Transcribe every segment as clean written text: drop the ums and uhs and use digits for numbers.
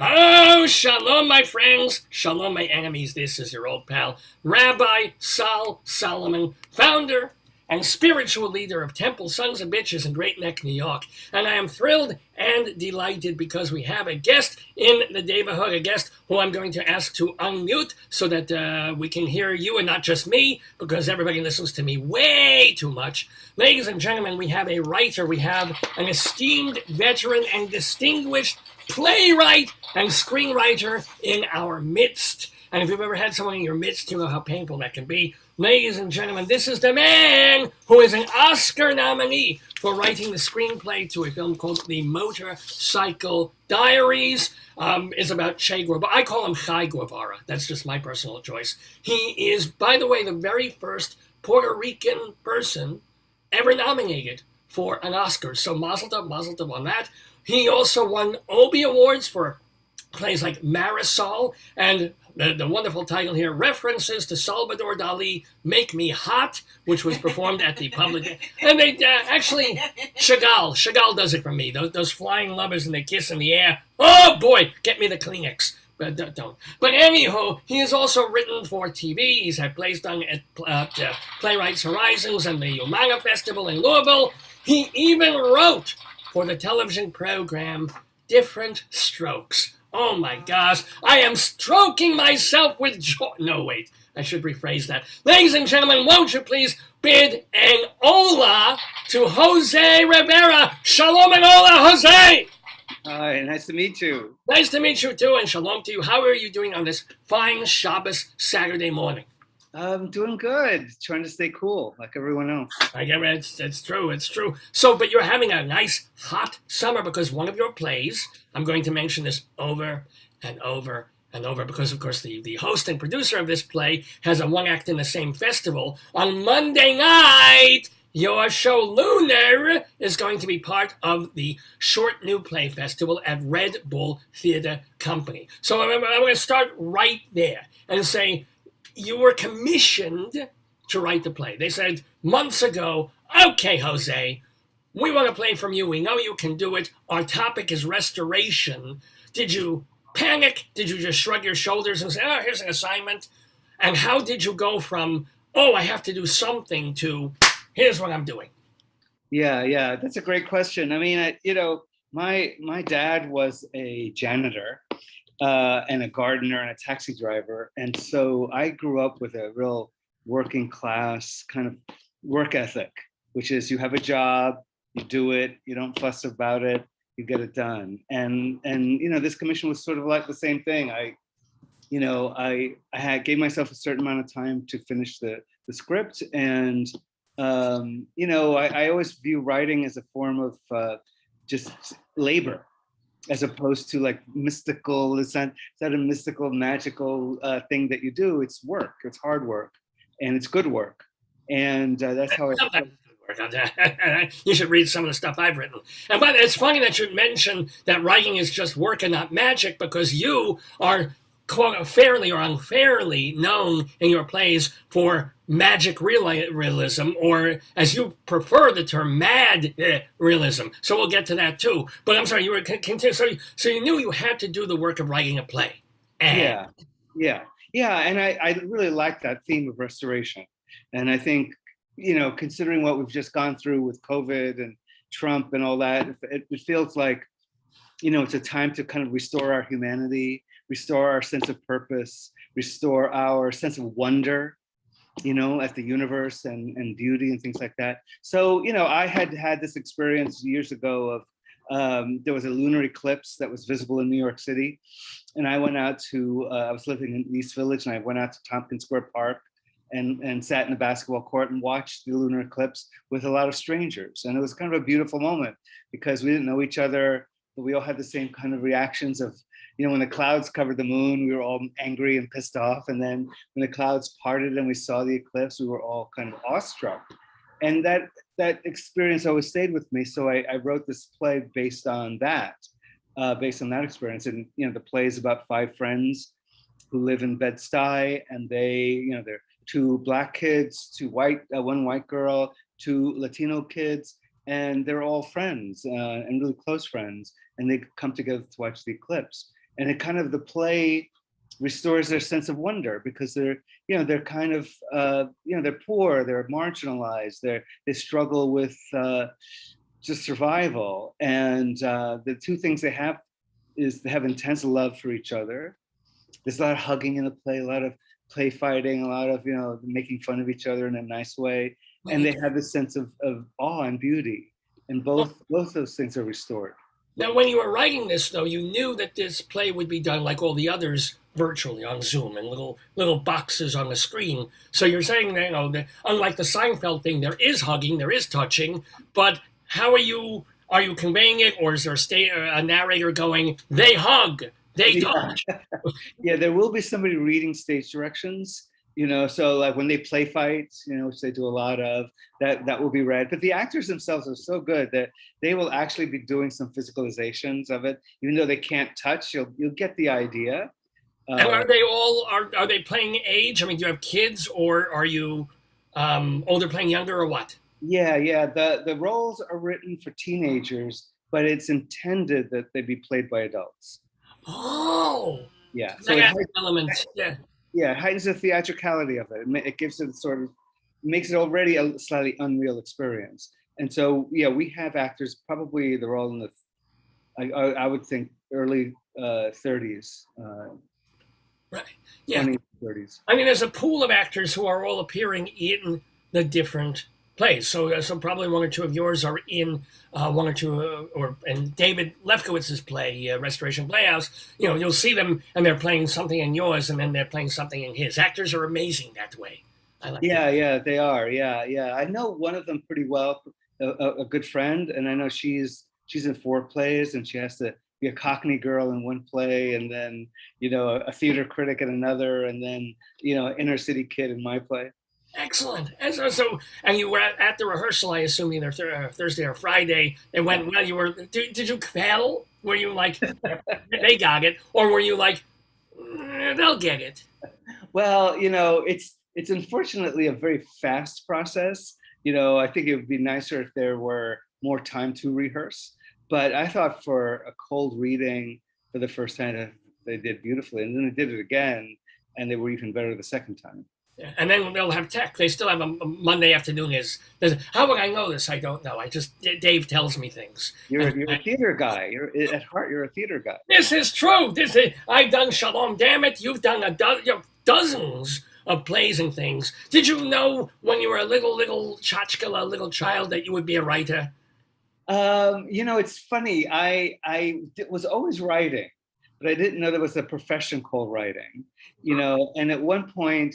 Oh, shalom, my friends. Shalom, my enemies. This is your old pal, Rabbi Sol Solomon, founder and spiritual leader of Temple Sons of Bitches in Great Neck, New York. And I am thrilled and delighted because we have a guest in the neighborhood, a guest who I'm going to ask to unmute so that we can hear you and not just me, because everybody listens to me way too much. Ladies and gentlemen, we have a writer, we have an esteemed veteran and distinguished playwright and screenwriter in our midst. And if you've ever had someone in your midst, you know how painful that can be. Ladies and gentlemen, this is the man who is an Oscar nominee for writing the screenplay to a film called The Motorcycle Diaries. Is about Che Guevara. I call him Chai Guevara. That's just my personal choice. He is, by the way, the very first Puerto Rican person ever nominated for an Oscar. So mazel tov on that. He also won Obie Awards for plays like Marisol, and the wonderful title here, References to Salvador Dali, Make Me Hot, which was performed at the public. And they actually, Chagall does it for me. Those flying lovers and they kiss in the air. Oh boy, get me the Kleenex. But don't. But anywho, he has also written for TV. He's had plays done at Playwrights Horizons and the Umaga Festival in Louisville. He even wrote for the television program Diff'rent Strokes. Oh my gosh, I am stroking myself with joy. No, wait, I should rephrase that. Ladies and gentlemen, won't you please bid an hola to JOSE Rivera. Shalom and hola, Jose. Hi, nice to meet you. Nice to meet you too, and shalom to you. How are you doing on this fine Shabbos Saturday morning? I'm doing good, trying to stay cool like everyone else. I guess it's true. So, but you're having a nice hot summer because one of your plays, I'm going to mention this over and over and over because, of course, the host and producer of this play has a one act in the same festival. On Monday night, your show Lunar is going to be part of the Short New Play Festival at Red Bull Theater Company. So I'm going to start right there and say, you were commissioned to write the play. They said months ago, okay, Jose, we want a play from you. We know you can do it. Our topic is restoration. Did you panic? Did you just shrug your shoulders and say, oh, here's an assignment? And how did you go from, oh, I have to do something to, here's what I'm doing? Yeah, that's a great question. I mean, my dad was a janitor and a gardener and a taxi driver. And so I grew up with a real working class kind of work ethic, which is you have a job, you do it, you don't fuss about it, you get it done. And this commission was sort of like the same thing. I gave myself a certain amount of time to finish the script. And, I always view writing as a form of just labor, as opposed to like mystical, it's not a mystical, magical thing that you do. It's work, it's hard work, and it's good work. And that's how you should read some of the stuff I've written. And but it's funny that you mentioned that writing is just work and not magic, because you are fairly or unfairly known in your plays for magic realism, or as you prefer the term, mad realism. So we'll get to that too. But I'm sorry, you were continue. So you knew you had to do the work of writing a play. And yeah. And I really like that theme of restoration. And I think, considering what we've just gone through with COVID and Trump and all that, it feels like, it's a time to kind of restore our humanity, restore our sense of purpose, restore our sense of wonder, at the universe and beauty and things like that. So, I had this experience years ago of, there was a lunar eclipse that was visible in New York City. And I went out to, I was living in East Village, and I went out to Tompkins Square Park and sat in the basketball court and watched the lunar eclipse with a lot of strangers. And it was kind of a beautiful moment because we didn't know each other, but we all had the same kind of reactions of, when the clouds covered the moon, we were all angry and pissed off. And then when the clouds parted and we saw the eclipse, we were all kind of awestruck. And that experience always stayed with me. So I wrote this play based on that experience. And, the play is about 5 friends who live in Bed-Stuy, and they're 2 Black kids, 1 white girl, 2 Latino kids, and they're all friends and really close friends. And they come together to watch the eclipse. and it kind of, the play restores their sense of wonder, because they're kind of they're poor, they're marginalized, they struggle with just survival, and the two things they have is they have intense love for each other. There's a lot of hugging in the play, a lot of play fighting, a lot of making fun of each other in a nice way, and they have this sense of awe and beauty, and both those things are restored. Now, when you were writing this, though, you knew that this play would be done like all the others, virtually on Zoom and little boxes on the screen. So you're saying that, that unlike the Seinfeld thing, there is hugging, there is touching, but how are you conveying it, or is there a narrator going, they hug, they touch? Yeah, there will be somebody reading stage directions. So like when they play fights, which they do a lot of, that will be read. But the actors themselves are so good that they will actually be doing some physicalizations of it, even though they can't touch. You'll get the idea. And are they all are they playing age? I mean, do you have kids, or are you older playing younger, or what? Yeah. The roles are written for teenagers, but it's intended that they be played by adults. Oh, yeah. So it element. Yeah, it heightens the theatricality of it. It gives it makes it already a slightly unreal experience. And so, yeah, we have actors, probably they're all in the, I would think, early 30s. Right. Yeah. 20s, 30s. I mean, there's a pool of actors who are all appearing in the different plays. So probably one or two of yours are in one or two, and David Lefkowitz's play, Restoration Playhouse. You'll see them, and they're playing something in yours, and then they're playing something in his. Actors are amazing that way. I like. Yeah, they are. Yeah. I know one of them pretty well, a good friend, and I know she's in 4 plays, and she has to be a Cockney girl in one play, and then a theater critic in another, and then inner city kid in my play. Excellent. And you were at the rehearsal, I assume, either Thursday or Friday. It went well. You were. Did you quell? Were you like, they got it, or were you like, they'll get it? Well, it's unfortunately a very fast process. I think it would be nicer if there were more time to rehearse. But I thought for a cold reading for the first time, they did beautifully, and then they did it again, and they were even better the second time. Yeah. And then they'll have tech. They still have a Monday afternoon. How would I know this? I don't know. Dave tells me things. You're a theater guy. At heart, you're a theater guy. This is true. I've done Shalom Damn It. You've done dozens of plays and things. Did you know when you were a little tchotchke, a little child, that you would be a writer? It's funny. I was always writing, but I didn't know there was a profession called writing. And at one point,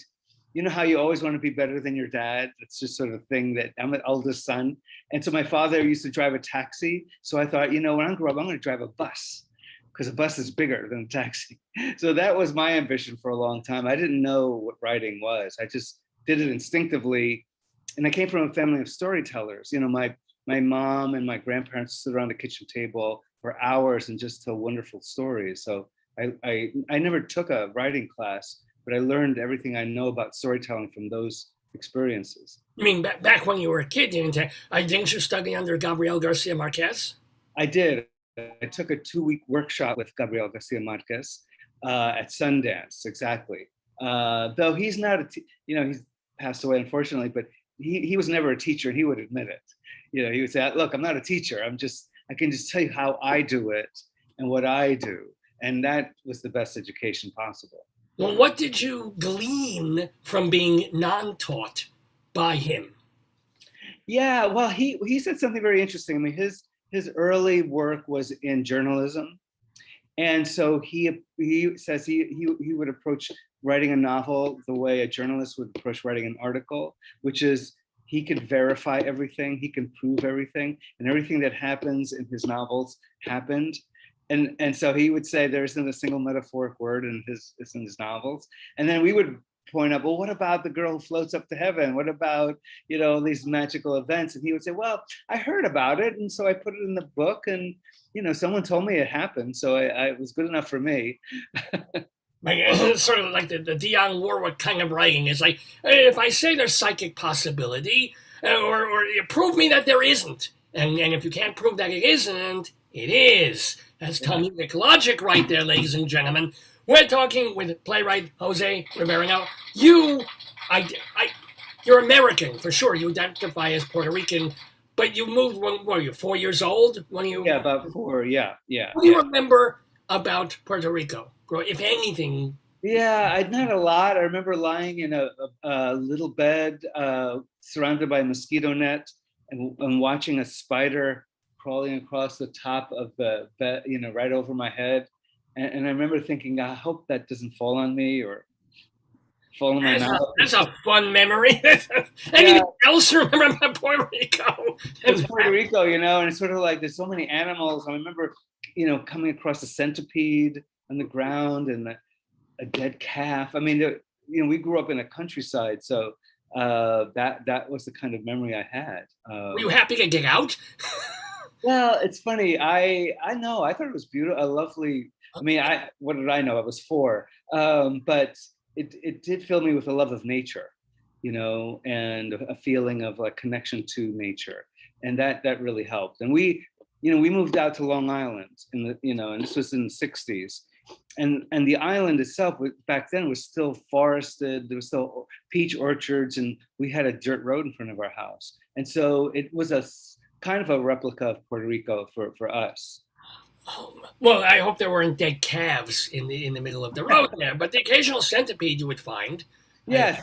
how you always want to be better than your dad? It's just sort of a thing that I'm an oldest son. And so my father used to drive a taxi. So I thought, when I grow up, I'm going to drive a bus, because a bus is bigger than a taxi. So that was my ambition for a long time. I didn't know what writing was. I just did it instinctively. And I came from a family of storytellers. My mom and my grandparents stood around the kitchen table for hours and just tell wonderful stories. So I never took a writing class, but I learned everything I know about storytelling from those experiences. You mean back when you were a kid, didn't you study under Gabriel Garcia Marquez? I did. I took a 2-week workshop with Gabriel Garcia Marquez at Sundance, exactly. Though he's not he's passed away, unfortunately, but he was never a teacher. He would admit it. He would say, look, I'm not a teacher. I can just tell you how I do it and what I do. And that was the best education possible. Well, what did you glean from being non-taught by him? Yeah, well, he said something very interesting. I mean, his early work was in journalism. And so he says he would approach writing a novel the way a journalist would approach writing an article, which is he could verify everything, he can prove everything, and everything that happens in his novels happened. And so he would say there isn't a single metaphoric word in his novels. And then we would point out, well, what about the girl who floats up to heaven? What about, these magical events? And he would say, well, I heard about it, and so I put it in the book, and, someone told me it happened, so it was good enough for me. It's sort of like the Dionne Warwick kind of writing. It's like, if I say there's psychic possibility, or you prove me that there isn't. And if you can't prove that it isn't, it is. That's Talmudic logic right there, ladies and gentlemen. We're talking with playwright Jose Rivera. Now, you're American for sure. You identify as Puerto Rican, but you moved when were you 4 years old when you? Yeah, about 4. Yeah, What do you remember about Puerto Rico, if anything? Yeah, not a lot. I remember lying in a little bed surrounded by a mosquito net and watching a spider crawling across the top of the bed, right over my head. And I remember thinking, I hope that doesn't fall on me or fall in my mouth. That's a fun memory. Anything else you remember about Puerto Rico? It's Puerto Rico, and it's sort of like there's so many animals. I remember, coming across a centipede on the ground and a dead calf. I mean, we grew up in a countryside, so that was the kind of memory I had. Were you happy to get out? Well, it's funny. I know. I thought it was beautiful, a lovely. I mean, what did I know? I was 4, but it did fill me with a love of nature, and a feeling of like connection to nature, and that really helped. And we moved out to Long Island and this was in the '60s. And the island itself back then was still forested. There was still peach orchards, and we had a dirt road in front of our house. And so it was a kind of a replica of Puerto Rico for us. Well, I hope there weren't dead calves in the middle of the road there, but the occasional centipede you would find. Yes.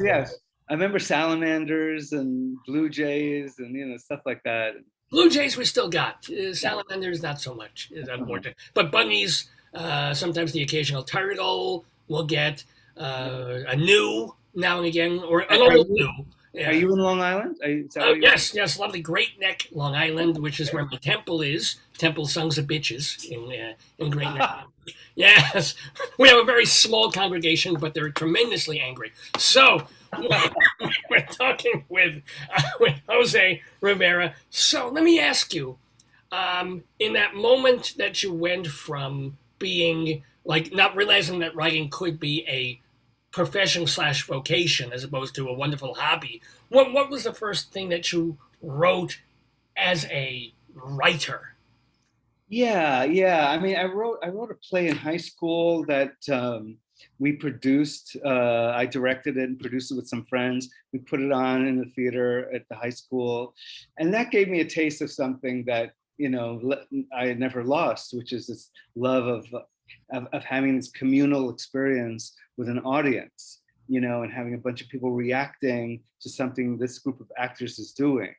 I remember salamanders and blue jays and stuff like that. Blue jays we still got. Salamanders not so much. Unfortunate. But bunnies. Sometimes the occasional turtle will get a new now and again, or an old new. Yeah. Are you in Long Island? Yes, lovely Great Neck, Long Island, which is where the temple is. Temple Sons of Bitches in Great Neck. Yes, we have a very small congregation, but they're tremendously angry. So we're talking with Jose Rivera. So let me ask you, in that moment that you went from being like not realizing that writing could be a profession / vocation as opposed to a wonderful hobby, what was the first thing that you wrote as a writer? Yeah. I mean, I wrote a play in high school that we produced. I directed it and produced it with some friends. We put it on in the theater at the high school, and that gave me a taste of something that I had never lost, which is this love of having this communal experience with an audience, and having a bunch of people reacting to something this group of actors is doing.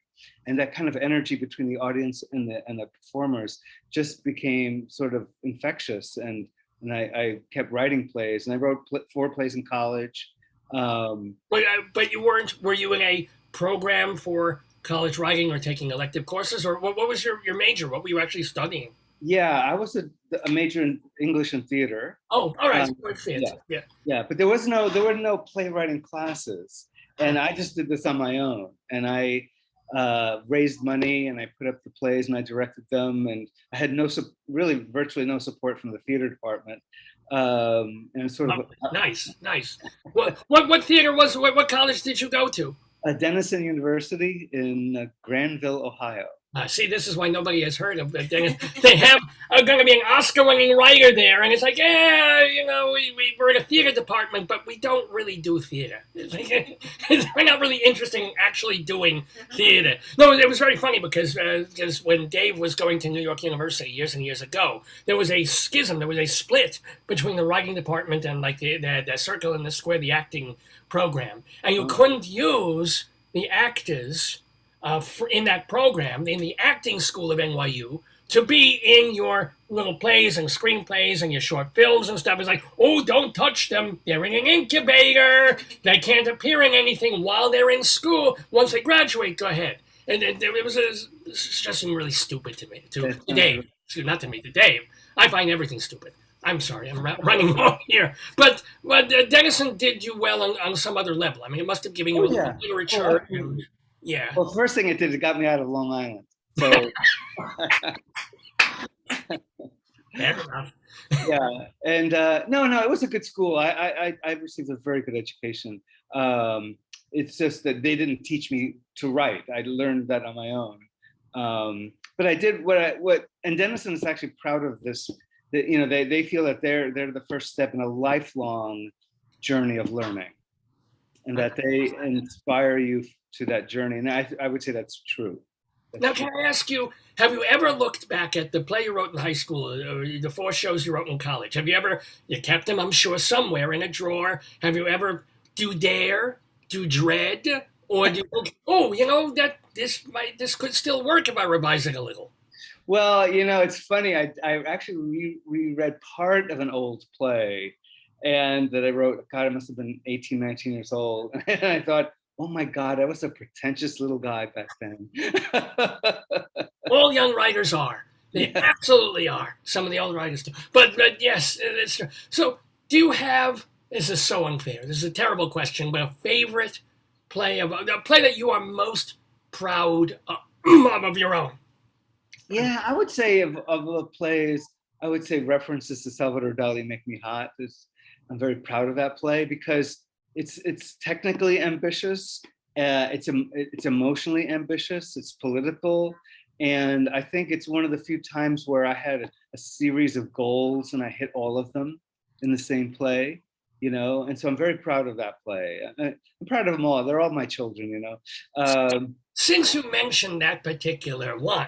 And that kind of energy between the audience and the performers just became sort of infectious. And I kept writing plays, and I wrote 4 plays in college. But were you in a program for college writing or taking elective courses, or what was your major? What were you actually studying? Yeah, I was a major in English and theater. Oh, all right. Yeah. But there were no playwriting classes, and I just did this on my own. And I raised money, and I put up the plays, and I directed them, and I had virtually no support from the theater department. And sort of nice. What theater was? What college did you go to? Denison University in Granville, Ohio. See, this is why nobody has heard of it. They have going to be an Oscar-winning writer there, and it's like, we're in a theater department, but we don't really do theater. We're not really interested in actually doing theater. No, it was very funny because when Dave was going to New York University years and years ago, there was a schism, there was a split between the writing department and like the circle and the square, the acting program, and you couldn't use the actors in that program, in the acting school of NYU, to be in your little plays and screenplays and your short films and stuff. It's like, oh, don't touch them. They're in an incubator. They can't appear in anything while they're in school. Once they graduate, go ahead. And it was just really stupid to me, to Dave. Not to me, to Dave. I find everything stupid. I'm sorry, I'm running long here. But Denison did you well on some other level. I mean, it must have given you literature. Yeah. Well, first thing it did, it got me out of Long Island. So. Fair enough. Yeah, and no, it was a good school. I received a very good education. It's just that they didn't teach me to write. I learned that on my own. But I did and Denison is actually proud of this that, you know, they feel that they're the first step in a lifelong journey of learning, and that they inspire you to that journey. And I would say that's true. Now, can I ask you, have you ever looked back at the play you wrote in high school, or the 4 shows you wrote in college? Have you ever, you kept them, I'm sure, somewhere in a drawer? Have you ever, do you dare, do you dread, or do you think, oh, you know, that this could still work if I revise it a little? Well, you know, it's funny. I actually reread part of an old play, and that I wrote. God, I must have been 18, 19 years old. And I thought, oh my God, I was a pretentious little guy back then. All young writers are. They Yeah. absolutely are. Some of the old writers do. But yes, it's true. So do you have, this is so unfair, this is a terrible question, but a favorite play, a play that you are most proud of your own? Yeah, I would say of the plays, I would say references to Salvador Dali make me hot. I'm very proud of that play because it's technically ambitious. It's emotionally ambitious. It's political, and I think it's one of the few times where I had a series of goals and I hit all of them in the same play. You know, and so I'm very proud of that play. I'm proud of them all. They're all my children. You know. Since you mentioned that particular one,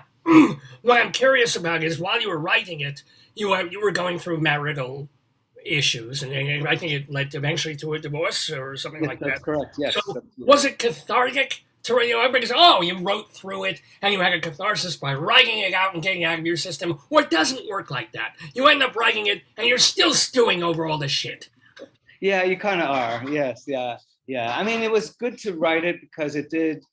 what I'm curious about is while you were writing it, you were going through marital issues, and I think it led eventually to a divorce or something Yes, like that's that. correct. Yes. So Absolutely. was it cathartic to write? You know, because you wrote through it and you had a catharsis by writing it out and getting it out of your system. Or it doesn't work like that. You end up writing it and you're still stewing over all the shit. Yeah, you kind of are. Yes, yeah, yeah. I mean, it was good to write it because it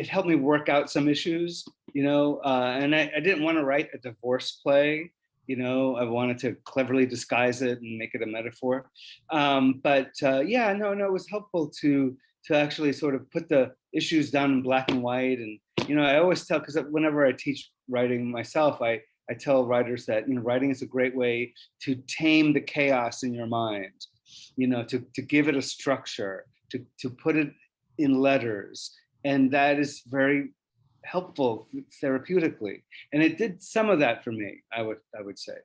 helped me work out some issues, you know. And I didn't want to write a divorce play, you know. I wanted to cleverly disguise it and make it a metaphor. But yeah, no, it was helpful to actually sort of put the issues down in black and white. And you know, I always tell, because whenever I teach writing myself, I tell writers that, you know, writing is a great way to tame the chaos in your mind, you know, to give it a structure, to put it in letters. And that is very helpful therapeutically. And it did some of that for me, I would say.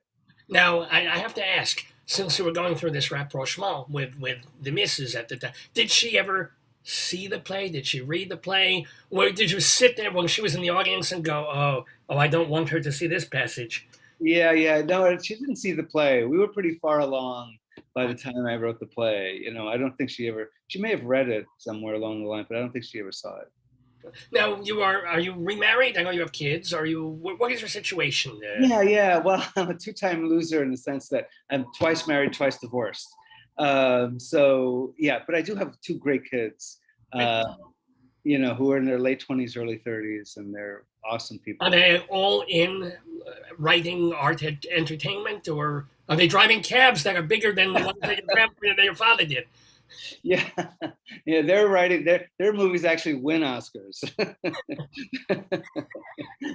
Now, I have to ask, since you were going through this rapprochement with the missus at the time, did she ever see the play? Did she read the play? Or did you sit there when she was in the audience and go, oh, I don't want her to see this passage? Yeah. No, she didn't see the play. We were pretty far along by the time I wrote the play. You know, I don't think she may have read it somewhere along the line, but I don't think she ever saw it. Now, are you remarried? I know you have kids. What is your situation? Yeah. Well, I'm a two-time loser in the sense that I'm twice married, twice divorced. So yeah, but I do have 2 great kids, you know, who are in their late 20s, early 30s, and they're awesome people. Are they all in writing, art, entertainment, or are they driving cabs that are bigger than the ones that your father did? Yeah, yeah, they're writing. Their movies actually win Oscars.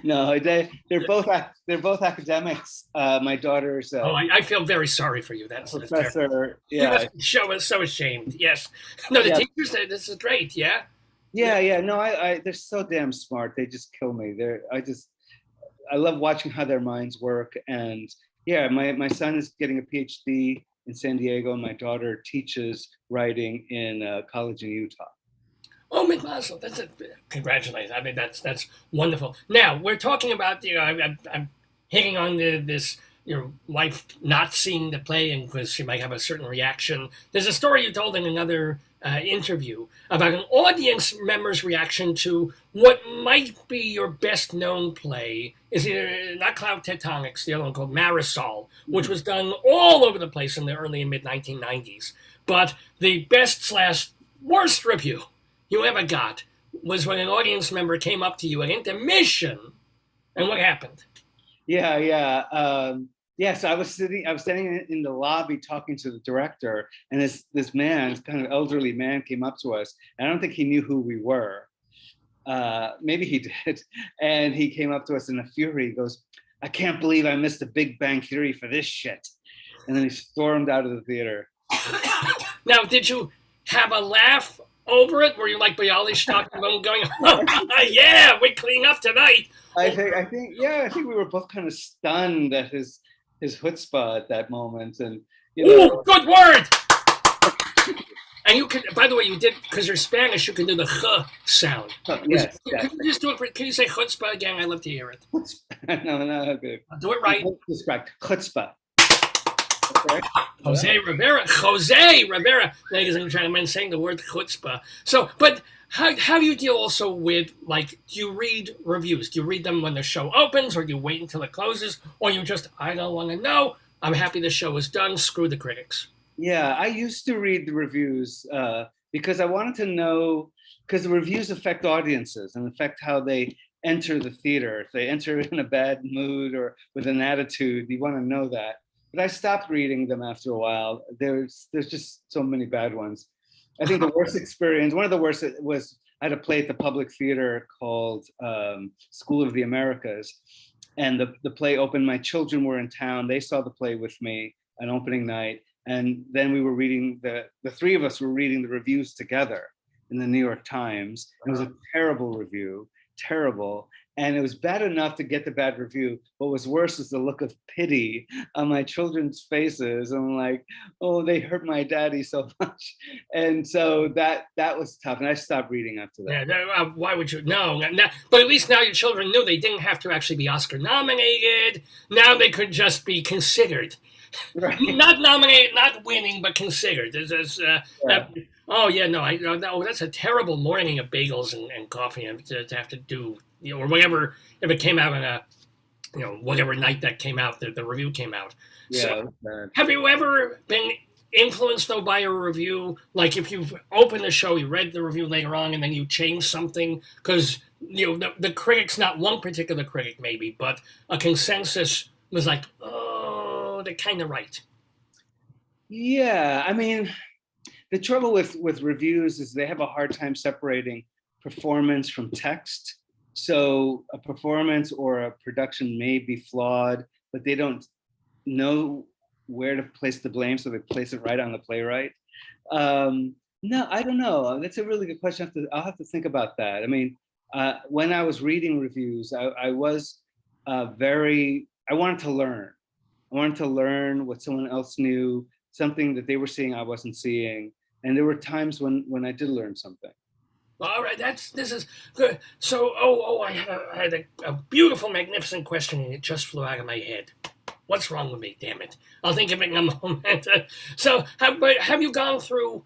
No, they're both academics. My daughter's I feel very sorry for you. That's professor. You must show us so ashamed. Yes. No, the Yeah. teachers say this is great. Yeah. Yeah. No, they're so damn smart. They just kill me. I love watching how their minds work. And yeah, my son is getting a PhD in San Diego, and my daughter teaches writing in a college in Utah. Oh, McMazel, that's a congratulations. I mean, that's wonderful. Now we're talking about, you know, I'm hitting on this, your wife not seeing the play, and because she might have a certain reaction. There's a story you told in another interview about an audience member's reaction to what might be your best known play. Is it not Cloud Tectonics, the other one called Marisol, which was done all over the place in the early and mid 1990s. But the best / worst review you ever got was when an audience member came up to you at intermission, and what happened? Yeah. So I was standing in the lobby talking to the director, and this man, this kind of elderly man, came up to us. And I don't think he knew who we were. Maybe he did. And he came up to us in a fury. He goes, "I can't believe I missed the Big Bang Theory for this shit." And then he stormed out of the theater. Now, did you have a laugh over it? Were you like Bialystock going, oh, yeah, we're cleaning up tonight? I think we were both kind of stunned at his his chutzpah at that moment, and Ooh, good word. And you can, by the way, you did, because you're Spanish, you can do the ch sound. yes, Could you just do it? Can you say chutzpah again? I love to hear it. no, good. Do it right. That's correct. Chutzpah. Okay. Jose Rivera, ladies and gentlemen, saying the word chutzpah. So, but how do you deal also with, like, do you read reviews? Do you read them when the show opens, or do you wait until it closes, or you just, I don't want to know, I'm happy the show is done, screw the critics? Yeah, I used to read the reviews because I wanted to know, because the reviews affect audiences and affect how they enter the theater. If they enter in a bad mood or with an attitude, you want to know that. But I stopped reading them after a while. There's just so many bad ones. I think the worst experience, one of the worst, was I had a play at the Public Theater called School of the Americas. And the play opened, my children were in town. They saw the play with me on opening night. And then we were reading, the three of us were reading the reviews together in the New York Times. It was a terrible review, terrible. And it was bad enough to get the bad review. What was worse was the look of pity on my children's faces. I'm like, oh, they hurt my daddy so much. And so that was tough. And I stopped reading after that. Yeah, why would you? No, but at least now your children knew they didn't have to actually be Oscar nominated. Now they could just be considered. Right. Not nominated, not winning, but considered. Oh yeah, no, that's a terrible morning of bagels and coffee and to have to do, or whatever, if it came out on a, whatever night that came out, the review came out. Yeah. So, have you ever been influenced though by a review? Like if you've opened the show, you read the review later on, and then you change something because the critics, not one particular critic maybe, but a consensus was like, oh, they're kind of right. Yeah, I mean, the trouble with reviews is they have a hard time separating performance from text. So a performance or a production may be flawed, but they don't know where to place the blame, so they place it right on the playwright. No, I don't know. That's a really good question. I'll have to think about that. I mean, when I was reading reviews, I was I wanted to learn. I wanted to learn what someone else knew, something that they were seeing I wasn't seeing. And there were times when I did learn something. All right, this is good. So, I had a beautiful, magnificent question, and it just flew out of my head. What's wrong with me? Damn it! I'll think of it in a moment. So, have you gone through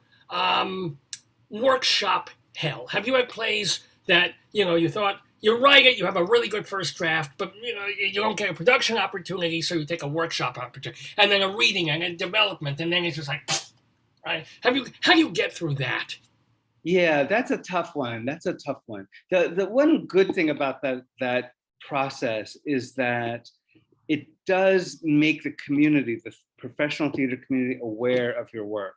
workshop hell? Have you had plays that you thought you write it, you have a really good first draft, but you don't get a production opportunity, so you take a workshop opportunity, and then a reading and a development, and then it's just like, right? How do you get through that? Yeah, that's a tough one. That's a tough one. The one good thing about that process is that it does make the community, the professional theater community, aware of your work.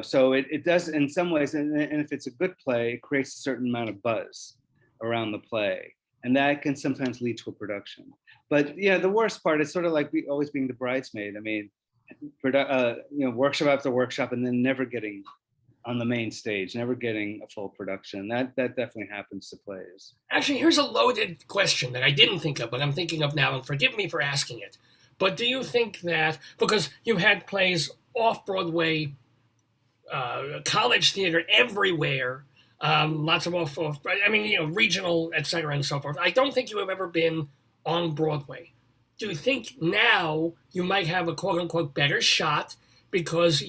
So it does in some ways, and if it's a good play, it creates a certain amount of buzz around the play, and that can sometimes lead to a production. But the worst part is sort of like always being the bridesmaid. I mean, workshop after workshop, and then never getting on the main stage, never getting a full production. That definitely happens to plays. Actually, here's a loaded question that I didn't think of, but I'm thinking of now, and forgive me for asking it. But do you think that, because you had plays off Broadway, college theater everywhere, lots of regional, etc., and so forth. I don't think you have ever been on Broadway. Do you think now you might have a quote unquote better shot because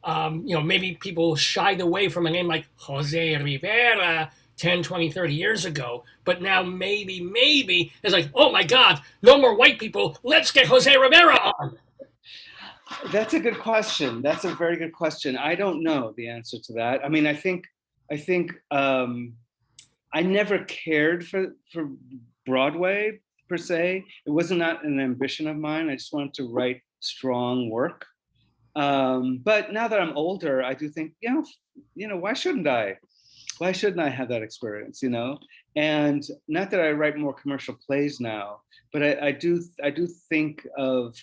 maybe people shied away from a name like Jose Rivera 10, 20, 30 years ago, but now maybe it's like, oh my God, no more white people. Let's get Jose Rivera on. That's a good question. That's a very good question. I don't know the answer to that. I mean, I think I never cared for Broadway per se. It was not an ambition of mine. I just wanted to write strong work. But now that I'm older, I do think, why shouldn't I? Why shouldn't I have that experience? And not that I write more commercial plays now, but I do think of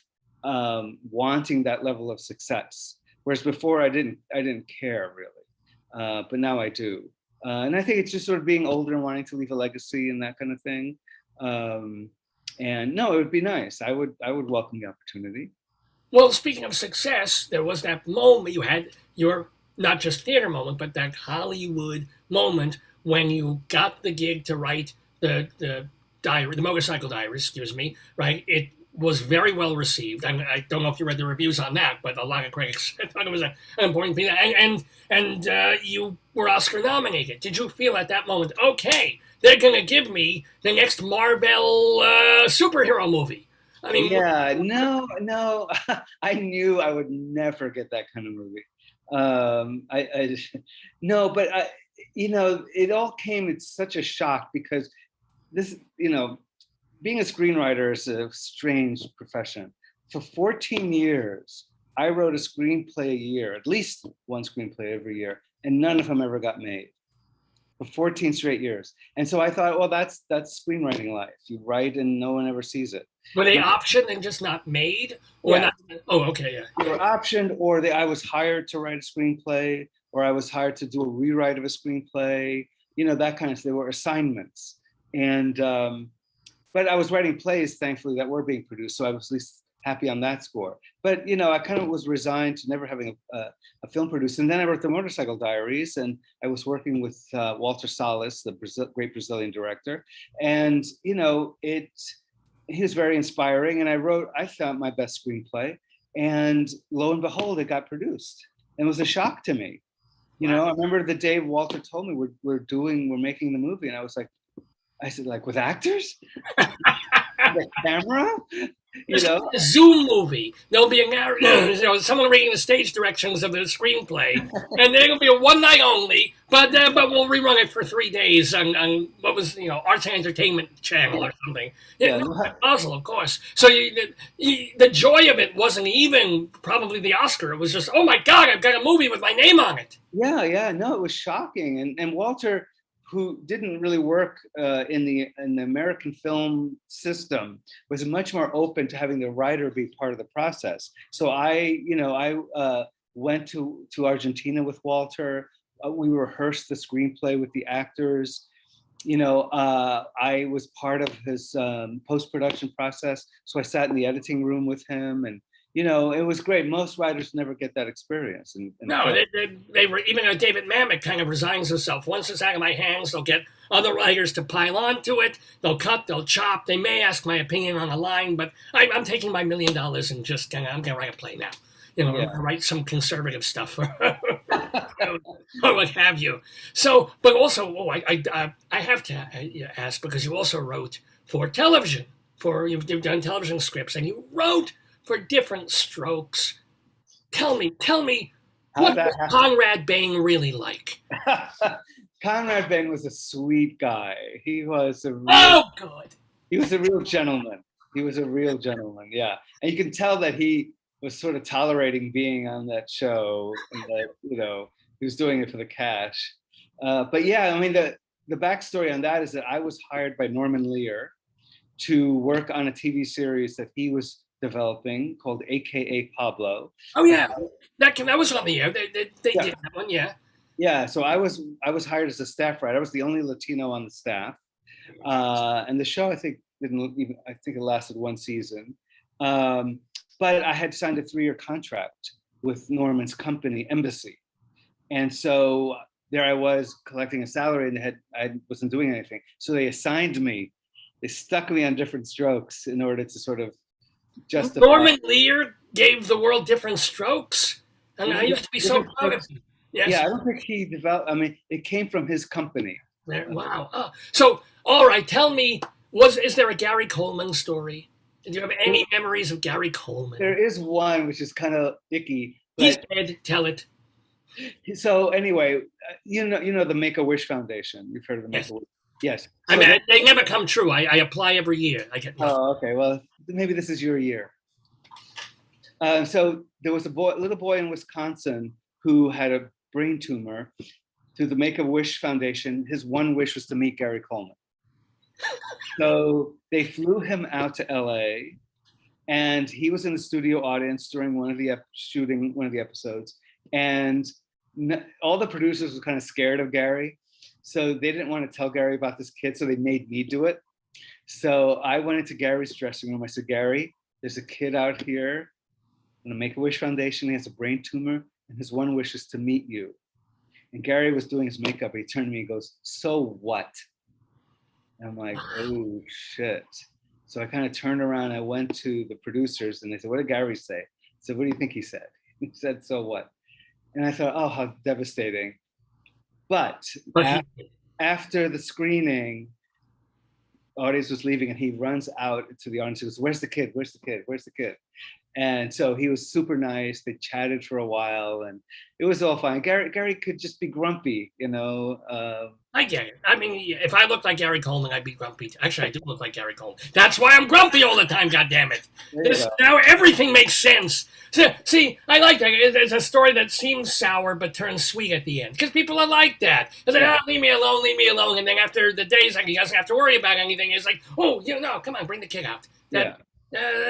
wanting that level of success, whereas before I didn't care really, but now I do, and I think it's just sort of being older and wanting to leave a legacy and that kind of thing. And no, it would be nice. I would welcome the opportunity. Well, speaking of success, there was that moment you had your not just theater moment, but that Hollywood moment when you got the gig to write the diary, the motorcycle diary, excuse me, right? It was very well received. I don't know if you read the reviews on that, but a lot of critics thought it was an important piece. And you were Oscar nominated. Did you feel at that moment, okay, they're going to give me the next Marvel superhero movie? I mean, Yeah, no. I knew I would never get that kind of movie. I just, no, but it all came. It's such a shock because this, being a screenwriter is a strange profession. For 14 years, I wrote a screenplay a year, at least one screenplay every year, and none of them ever got made for 14 straight years. And so I thought, well, that's screenwriting life. You write and no one ever sees it. were they optioned and just not made, or Yeah. not? Oh, okay, yeah. They were optioned, or I was hired to write a screenplay, or I was hired to do a rewrite of a screenplay. That kind of thing. They were assignments, and but I was writing plays, thankfully, that were being produced, so I was at least happy on that score. But I kind of was resigned to never having a film produced. And then I wrote the Motorcycle Diaries, and I was working with Walter Salles, the great Brazilian director, and he was very inspiring. And I found my best screenplay, and lo and behold, it got produced. And it was a shock to me. Wow. I remember the day Walter told me we're making the movie, and I said, like, with actors, the camera, A Zoom movie. There'll be someone reading the stage directions of the screenplay, and they're going to be a one night only. But we'll rerun it for 3 days on what was Arts and Entertainment Channel or something. Yeah, puzzle, of course. So the joy of it wasn't even probably the Oscar. It was just, oh my God, I've got a movie with my name on it. Yeah, no, it was shocking. And Walter, who didn't really work in the American film system, was much more open to having the writer be part of the process. So I went to Argentina with Walter. We rehearsed the screenplay with the actors. I was part of his post-production process. So I sat in the editing room with him, and it was great. Most writers never get that experience. No, they were, even David Mamet kind of resigns himself. Once it's out of my hands, they'll get other writers to pile onto it. They'll cut, they'll chop. They may ask my opinion on a line, but I'm taking my $1 million and just I'm going to write a play now. Write some conservative stuff or what have you. So, but also, I have to ask, because you also wrote for television. You've done television scripts, and you wrote for Diff'rent Strokes. Tell me, what was Conrad Bain really like? Conrad Bain was a sweet guy. He was a real gentleman. He was a real gentleman, yeah. And you can tell that he was sort of tolerating being on that show, and that he was doing it for the cash. But yeah, I mean, the backstory on that is that I was hired by Norman Lear to work on a TV series that he was developing called AKA Pablo. Oh yeah, that was on the air. They did that one, yeah. Yeah, so I was hired as a staff writer. I was the only Latino on the staff, and the show I think it lasted one season, but I had signed a 3-year contract with Norman's company Embassy, and so there I was collecting a salary, and I wasn't doing anything. So they stuck me on Diff'rent Strokes in order to sort of justify. Norman Lear gave the world Diff'rent Strokes, and I used to be so proud of him. Yes. Yeah, I don't think he developed. I mean, it came from his company. Wow. Oh, so, all right, tell me, is there a Gary Coleman story? Do you have any memories of Gary Coleman? There is one, which is kind of icky. He's dead. Tell it. So anyway, you know the Make-A-Wish Foundation. You've heard of the Make-A-Wish? Yes. I mean, they never come true. I apply every year. I get nothing. Oh, okay. Well, maybe this is your year. So there was a little boy in Wisconsin who had a brain tumor. Through the Make-A-Wish Foundation, his one wish was to meet Gary Coleman. So they flew him out to LA, and he was in the studio audience during shooting one of the episodes. And all the producers were kind of scared of Gary. So they didn't want to tell Gary about this kid, so they made me do it. So I went into Gary's dressing room. I said, Gary, there's a kid out here in the Make-A-Wish Foundation. He has a brain tumor, and his one wish is to meet you. And Gary was doing his makeup. He turned to me and goes, so what? And I'm like, oh shit. So I kind of turned around. I went to the producers and they said, what did Gary say? I said, what do you think he said? He said, so what? And I thought, oh, how devastating. But after the screening, audience was leaving and he runs out to the audience. He goes, where's the kid? Where's the kid? Where's the kid? And so he was super nice. They chatted for a while and it was all fine. Gary could just be grumpy, you know. I get it. I mean, if I looked like Gary Coleman, I'd be grumpy. Actually, I do look like Gary Coleman. That's why I'm grumpy all the time, goddammit. Now everything makes sense. See, I like that. It's a story that seems sour but turns sweet at the end. Because people are like that. It's like, oh, leave me alone, leave me alone. And then after the days, like, he doesn't have to worry about anything. It's like, oh, you know, come on, bring the kid out.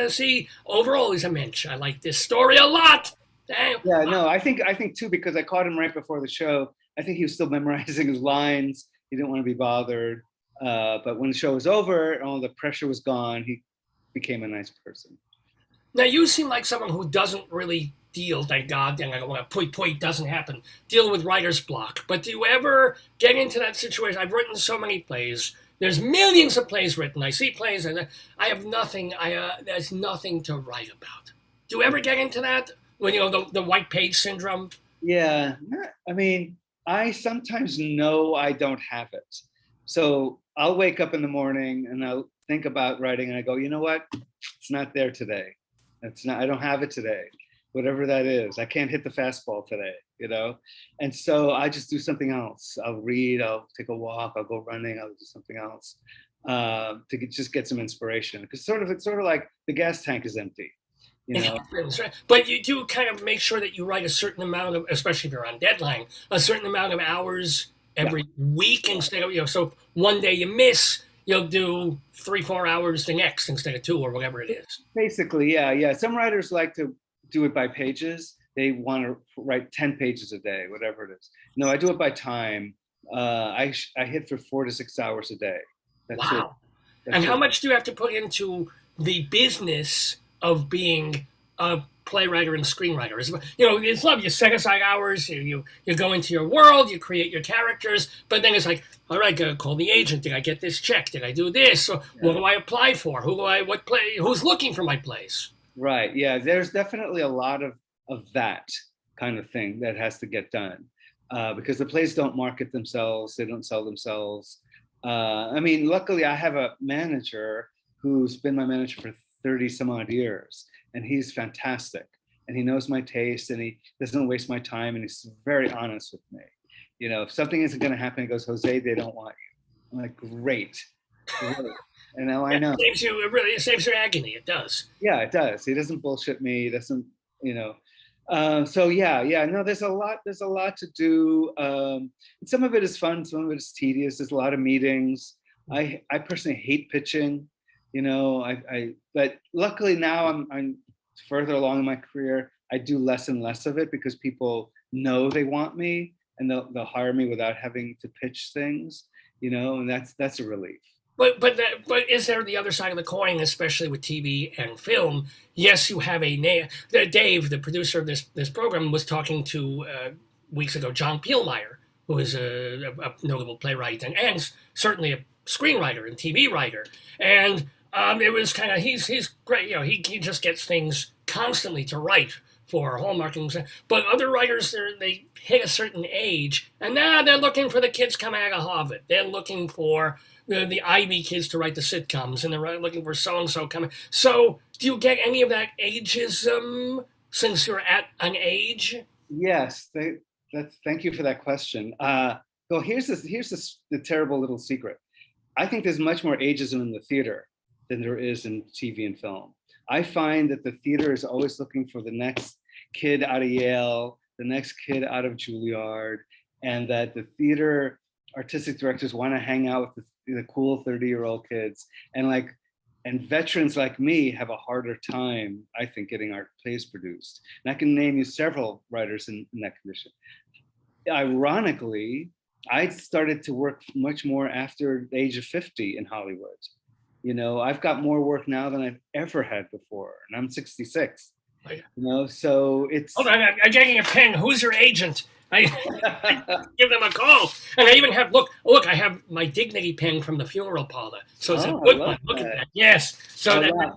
See, overall, he's a mensch. I like this story a lot. Yeah, no, I think too, because I caught him right before the show. I think he was still memorizing his lines. He didn't want to be bothered. But when the show was over and all the pressure was gone, he became a nice person. Now, you seem like someone who doesn't really deal, thank God, and I don't want to point, doesn't happen, deal with writer's block. But do you ever get into that situation? I've written so many plays. There's millions of plays written. I see plays and I have nothing, there's nothing to write about. Do you ever get into that? When, you know, the white page syndrome? Yeah, I mean, I sometimes know I don't have it. So I'll wake up in the morning and I'll think about writing and I go, you know what? It's not there today. I don't have it today. Whatever that is. I can't hit the fastball today, you know? And so I just do something else. I'll read, I'll take a walk, I'll go running, I'll do something else to just get some inspiration. Because it's sort of like the gas tank is empty. You know? It happens, right? But you do kind of make sure that you write a certain amount of, especially if you're on deadline, a certain amount of hours every week instead of, you know, so one day you miss, you'll do 3-4 hours the next instead of 2 or whatever it is. Basically, yeah. Some writers like to do it by pages. They want to write 10 pages a day, whatever it is. No, I do it by time. I hit for 4 to 6 hours a day. That's wow. And how much do you have to put into the business of being a playwright and screenwriter? You know, it's love. You set aside hours, you go into your world, you create your characters, but then it's like, all right, gotta call the agent. Did I get this check? Did I do this? Or what do I apply for? Who's looking for my plays? Right, yeah, there's definitely a lot of that kind of thing that has to get done because the plays don't market themselves, they don't sell themselves. I mean, luckily I have a manager who's been my manager for 30 some odd years, and he's fantastic. And he knows my taste and he doesn't waste my time and he's very honest with me. You know, if something isn't gonna happen, he goes, Jose, they don't want you. I'm like, great. And now I know. It saves your agony, it does. Yeah, it does. He doesn't bullshit me, he doesn't, you know. So yeah, no, there's a lot to do. Some of it is fun, some of it is tedious. There's a lot of meetings. I personally hate pitching. You know, but luckily now I'm further along in my career. I do less and less of it because people know they want me and they'll hire me without having to pitch things, you know, and that's a relief. But is there the other side of the coin, especially with TV and film? Yes, you have a name. Dave, the producer of this program, was talking to weeks ago John Pielmeyer, who is a notable playwright and certainly a screenwriter and TV writer, and it was kind of he's great. You know, he just gets things constantly to write for Hallmark, but other writers they hit a certain age and now they're looking for the kids coming out of Harvard. They're looking for the Ivy kids to write the sitcoms, and they're looking for so and so coming. So, do you get any of that ageism since you're at an age? Yes, thank you for that question. Well, here's the terrible little secret. I think there's much more ageism in the theater than there is in TV and film. I find that the theater is always looking for the next kid out of Yale, the next kid out of Juilliard, and that the theater artistic directors want to hang out with the cool 30-year-old kids, and veterans like me have a harder time, I think, getting our plays produced. And I can name you several writers in that condition. Ironically, I started to work much more after the age of 50 in Hollywood. I've got more work now than I've ever had before, and I'm 66. Oh, yeah. So it's. Hold on, I'm getting a pen. Who's your agent? I give them a call. And I even have look, I have my dignity pen from the funeral parlor. So it's a Oh, I good love one. Look at that. that. Yes. So I that, love-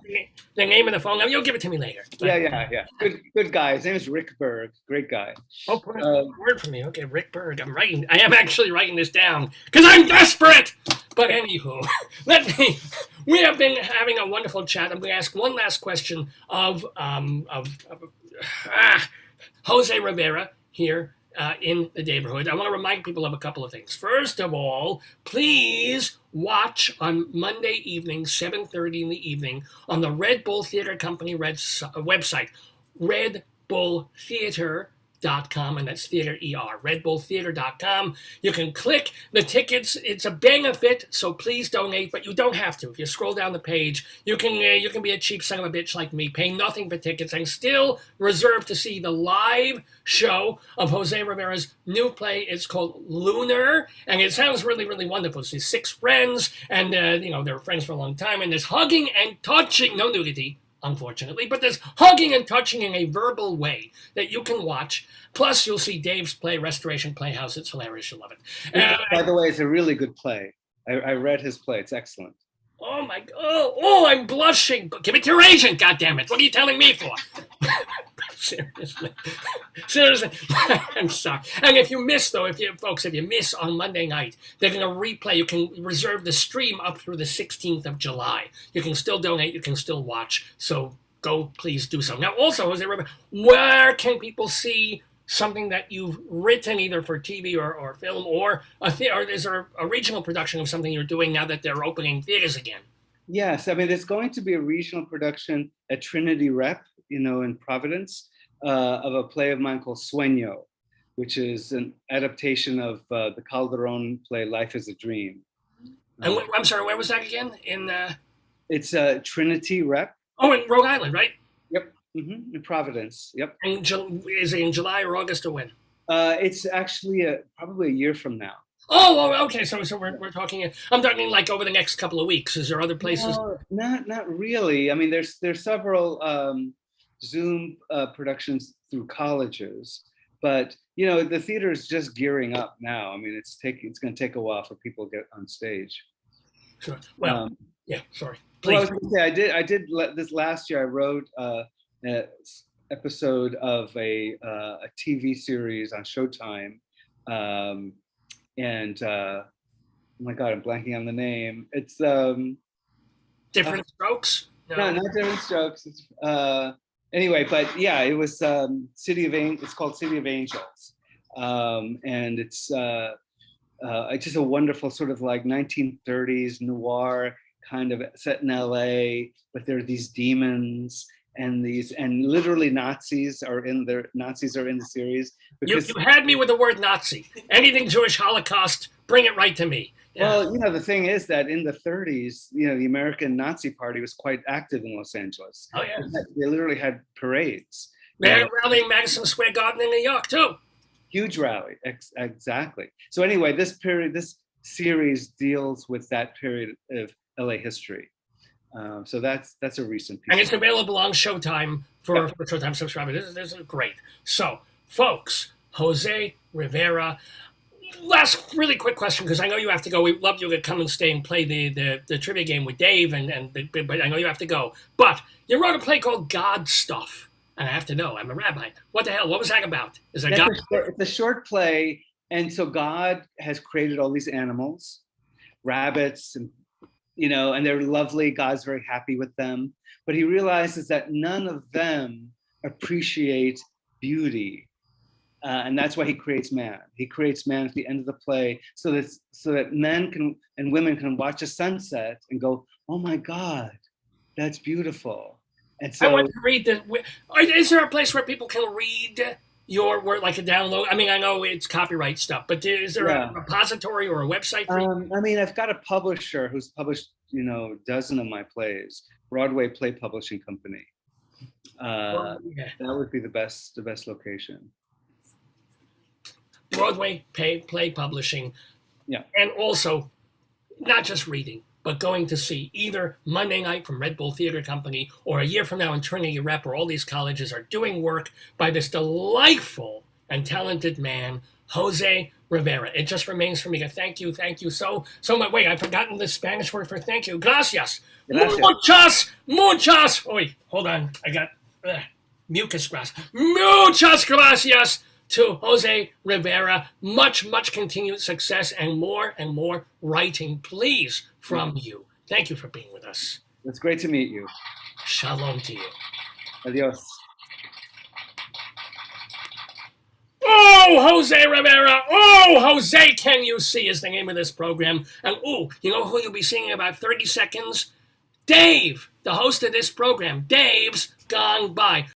the name of the phone. You'll give it to me later. But, Yeah. Good guy. His name is Rick Berg. Great guy. oh, put a word for me. Okay, Rick Berg. I am actually writing this down because I'm desperate. But anywho, we have been having a wonderful chat. I'm going to ask one last question of Jose Rivera here in the neighborhood. I want to remind people of a couple of things. First of all, please watch on Monday evening, 7:30 in the evening, on the Red Bull Theater Company website, redbulltheater.com, and that's theater ER, redbulltheater.com. You can click the tickets. It's a benefit, so please donate, but you don't have to. If you scroll down the page, you can be a cheap son of a bitch like me, pay nothing for tickets, and still reserve to see the live show of Jose Rivera's new play. It's called Lunar, and it sounds really, really wonderful. It's these 6 friends, and they're friends for a long time, and there's hugging and touching, no nudity, unfortunately, but there's hugging and touching in a verbal way that you can watch. Plus, you'll see Dave's play, Restoration Playhouse. It's hilarious. You'll love it. By the way, it's a really good play. I read his play. It's excellent. Oh my God! Oh, I'm blushing. Give it to your agent, goddammit. What are you telling me for? Seriously, I'm sorry. And if you miss, though, if you miss on Monday night, they're going to replay. You can reserve the stream up through the 16th of July. You can still donate. You can still watch. So go, please do so. Now, also, Jose Rivera, where can people see something that you've written either for TV or film, or is there a regional production of something you're doing now that they're opening theaters again? Yes, I mean, there's going to be a regional production at Trinity Rep, in Providence, of a play of mine called Sueño, which is an adaptation of the Calderon play Life is a Dream. And I'm sorry, where was that again? It's Trinity Rep. Oh, in Rhode Island, right? Yep. In Providence. Yep. And is it in July or August or when? It's actually probably a year from now. Oh, okay. So we're talking. I'm talking like over the next couple of weeks. Is there other places? No, not really. I mean, there's several Zoom productions through colleges, but the theater is just gearing up now. I mean, it's going to take a while for people to get on stage. Sure. Well, yeah. Sorry. Please. Well, I was going to say, I did this last year. I wrote an episode of a TV series on Showtime, and oh my God, I'm blanking on the name. It's Diff'rent Strokes. No, not Diff'rent Strokes. It's, anyway, but yeah, it was It's called City of Angels, and it's just a wonderful sort of like 1930s noir kind of set in LA, but there are these demons and literally Nazis are in the series. You had me with the word Nazi. Anything Jewish Holocaust, bring it right to me. Yeah. Well, the thing is that in the 30s, the American Nazi Party was quite active in Los Angeles. Oh yeah. They literally had parades. They had a rally in Madison Square Garden in New York too. Huge rally, exactly. So anyway, this series deals with that period of LA history. So that's a recent piece. And it's available on Showtime for Showtime subscribers. This is great. So, folks, Jose Rivera. Last really quick question, because I know you have to go. We'd love you to come and stay and play the trivia game with Dave, but I know you have to go. But you wrote a play called God Stuff. And I have to know, I'm a rabbi. What the hell? What was that about? Is that God? It's a short play. And so God has created all these animals, rabbits, and and they're lovely. God's very happy with them. But he realizes that none of them appreciate beauty. And that's why he creates man. He creates man at the end of the play so that men and women can watch a sunset and go, oh my God, that's beautiful. And so I want to read is there a place where people can read your work, like a download? I mean, I know it's copyright stuff, but is there a repository or a website for you? I mean, I've got a publisher who's published, a dozen of my plays, Broadway Play Publishing Company. That would be the best location. Broadway Play Publishing. Yeah. And also, not just reading, but going to see either Monday night from Red Bull Theater Company or a year from now in Trinity Rep, where all these colleges are doing work by this delightful and talented man, Jose Rivera. It just remains for me to thank you so much. Wait, I've forgotten the Spanish word for thank you. Gracias. Muchas. Wait, hold on. I got mucus grass. Muchas gracias to Jose Rivera. Much continued success and more writing, please, from you. Thank you for being with us. It's great to meet you. Shalom to you. Adios. Oh, Jose Rivera. Oh, Jose Can You See is the name of this program. And you know who you'll be seeing in about 30 seconds? Dave, the host of this program. Dave's Gone By.